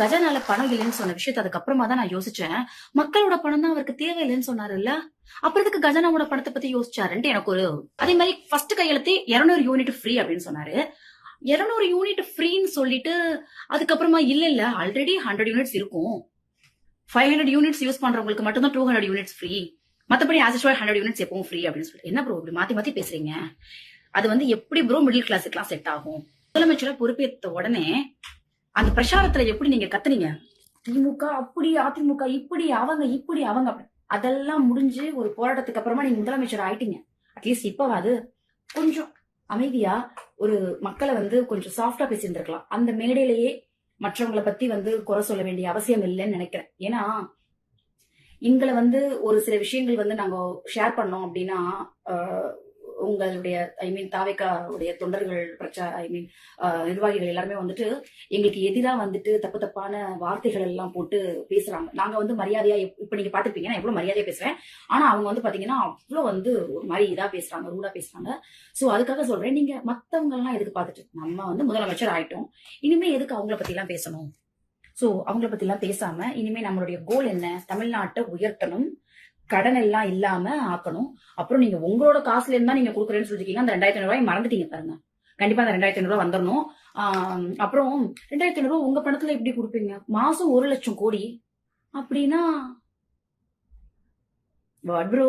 கஜானால பணம் இல்லைன்னு சொன்ன விஷயத்த அதுக்கப்புறமா தான் நான் யோசிச்சேன். மக்களோட பணம் தான் அவருக்கு தேவையில்லைன்னு சொன்னாருல்ல. அப்புறம் எதுக்கு கஜானாவோட பணத்தை பத்தி யோசிச்சாருன்ட்டு எனக்கு ஒரு அதே மாதிரி ஃபர்ஸ்ட் கையெழுத்து 200 யூனிட் ஃப்ரீ அப்படின்னு சொன்னாரு. 200 யூனிட் ஃப்ரீன்னு சொல்லிட்டு அதுக்கப்புறமா இல்ல ஆல்ரெடி 100 யூனிட்ஸ் இருக்கும். 500 யூனிட்ஸ் யூஸ் பண்றவங்களுக்கு மட்டும் தான் 200 யூனிட்ஸ் ஃப்ரீ. மத்தபடி ஆஸ் யூசுவல் 100 யூனிட்ஸ் எப்பவும் ஃப்ரீ அப்படின்னு சொல்லிட்டு என்ன ப்ரோ இப்படி மாத்தி மாத்தி பேசுறீங்க? அது வந்து எப்படி ப்ரோ மிடில் கிளாஸுக்குலாம் செட் ஆகும்? முதலமைச்சரை பொறுப்பேற்ற உடனே அந்த பிரச்சாரத்துல எப்படி நீங்க கத்துனீங்க? திமுக அப்படி, அதிமுக இப்படி, அவங்க இப்படி, அவங்க அப்படி. அதெல்லாம் முடிஞ்சு ஒரு போராட்டத்துக்கு அப்புறமா நீங்க முதலமைச்சர் ஆயிட்டீங்க. அட்லீஸ்ட் இப்பவாது கொஞ்சம் அமைதியா ஒரு மக்களை வந்து கொஞ்சம் சாஃப்டா பேசியிருந்திருக்கலாம். அந்த மேடையிலேயே மற்றவங்களை பத்தி வந்து குறை சொல்ல வேண்டிய அவசியம் இல்லைன்னு நினைக்கிறேன். ஏன்னா எங்களை வந்து ஒரு சில விஷயங்கள் வந்து நாங்க ஷேர் பண்ணோம் அப்படின்னா உங்களுடைய தாவேக்காவுடைய தொண்டர்கள் நிர்வாகிகள் எல்லாருமே வந்துட்டு எங்களுக்கு எதிரா வந்துட்டு தப்பு தப்பான வார்த்தைகள் எல்லாம் போட்டு பேசுறாங்க. நாங்க வந்து மரியாதையா இப்ப நீங்க பாத்துப்பீங்க நான் எவ்வளவு மரியாதையா பேசுறேன். ஆனா அவங்க வந்து பாத்தீங்கன்னா அவ்வளவு வந்து ஒரு மாதிரி இதா பேசுறாங்க, ரூடா பேசுறாங்க. சோ அதுக்காக சொல்றேன், நீங்க மத்தவங்க எல்லாம் எதுக்கு பாத்துட்டு நம்ம வந்து முதலமைச்சர் ஆயிட்டோம், இனிமே எதுக்கு அவங்கள பத்தி எல்லாம் பேசணும்? சோ அவங்கள பத்தி எல்லாம் பேசாம இனிமே நம்மளுடைய கோல் என்ன? தமிழ்நாட்டை உயர்த்தணும், கடன் எல்லாம் இல்லாம ஆக்கணும். அப்புறம் நீங்க உங்களோட காசுல இருந்தா நீங்க கொடுக்குறேன்னு சொல்லிருக்கீங்க. அந்த 2500 ரூபாய் மறந்துட்டீங்க பாருங்க. கண்டிப்பா அந்த 2500 ரூபாய் வந்துடணும். அப்புறம் 2500 ரூபாய் உங்க பணத்துல எப்படி கொடுப்பீங்க? மாசம் 1 லட்சம் கோடி அப்படின்னா வாட் ப்ரோ?